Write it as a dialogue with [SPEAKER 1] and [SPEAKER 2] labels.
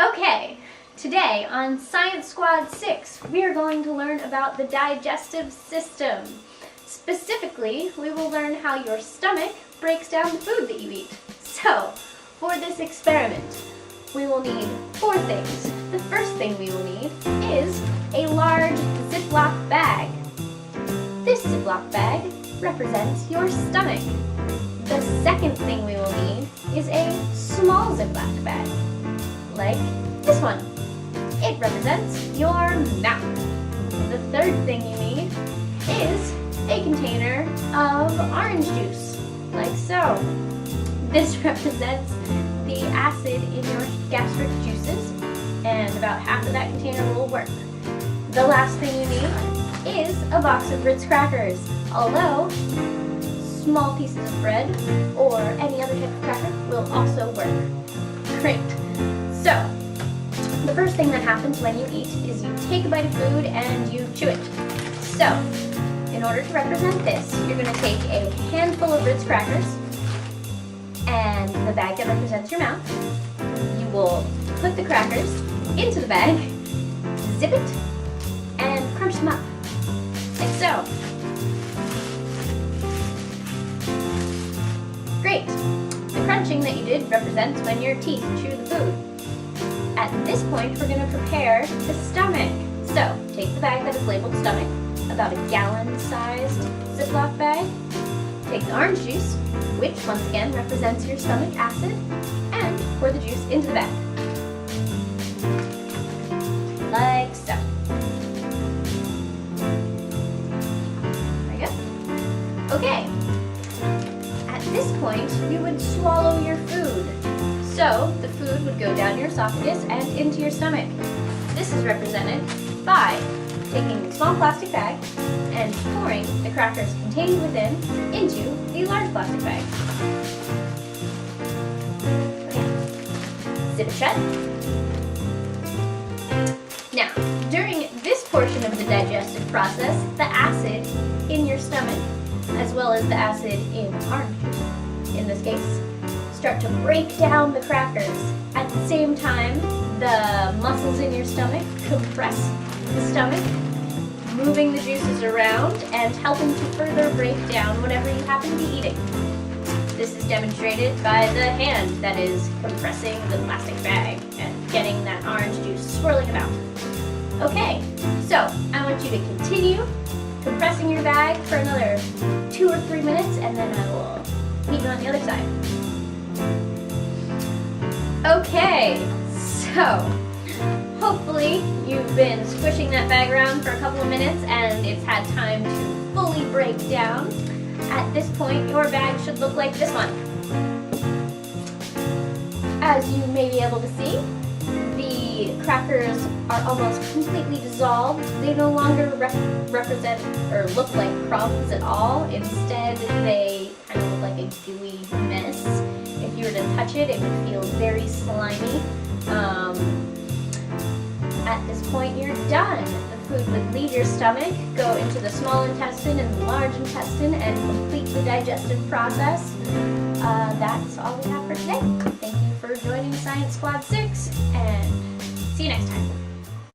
[SPEAKER 1] Okay, today on Science Squad 6, we are going to learn about the digestive system. Specifically, we will learn how your stomach breaks down the food that you eat. So, for this experiment, we will need 4 things. The first thing we will need is a large Ziploc bag. This Ziploc bag represents your stomach. The second thing we will need is a small Ziploc bag, like this one. It represents your mouth. The third thing you need is a container of orange juice, like so. This represents the acid in your gastric juices, and about half of that container will work. The last thing you need is a box of Ritz crackers, although small pieces of bread or any other type of cracker will also work. Great. So, the first thing that happens when you eat is you take a bite of food and you chew it. So, in order to represent this, you're going to take a handful of Ritz crackers and the bag that represents your mouth. You will put the crackers into the bag, zip it, and crunch them up, like so. Great! The crunching that you did represents when your teeth chew the food. At this point, we're going to prepare the stomach. So, take the bag that is labeled stomach, about a gallon-sized Ziploc bag. Take the orange juice, which once again represents your stomach acid, and pour the juice into the bag. Like so. There you go. Okay. At this point, you would swallow your food. So, the food would go down your esophagus and into your stomach. This is represented by taking the small plastic bag and pouring the crackers contained within into the large plastic bag. Okay. Zip it shut. Now, during this portion of the digestive process, the acid in your stomach, as well as the acid in orange juice, in this case, start to break down the crackers. At the same time, the muscles in your stomach compress the stomach, moving the juices around and helping to further break down whatever you happen to be eating. This is demonstrated by the hand that is compressing the plastic bag and getting that orange juice swirling about. Okay, so I want you to continue compressing your bag for another 2 or 3 minutes, and then I will meet you on the other side. Okay, so hopefully you've been squishing that bag around for a couple of minutes and it's had time to fully break down. At this point, your bag should look like this one. As you may be able to see, the crackers are almost completely dissolved. They no longer represent or look like crumbs at all. Instead, they kind of look like a gooey mess. If you were to touch it, it would feel very slimy. At this point, you're done. The food would leave your stomach, go into the small intestine and the large intestine, and complete the digestive process. That's all we have for today. Thank you for joining Science Squad 6, and see you next time.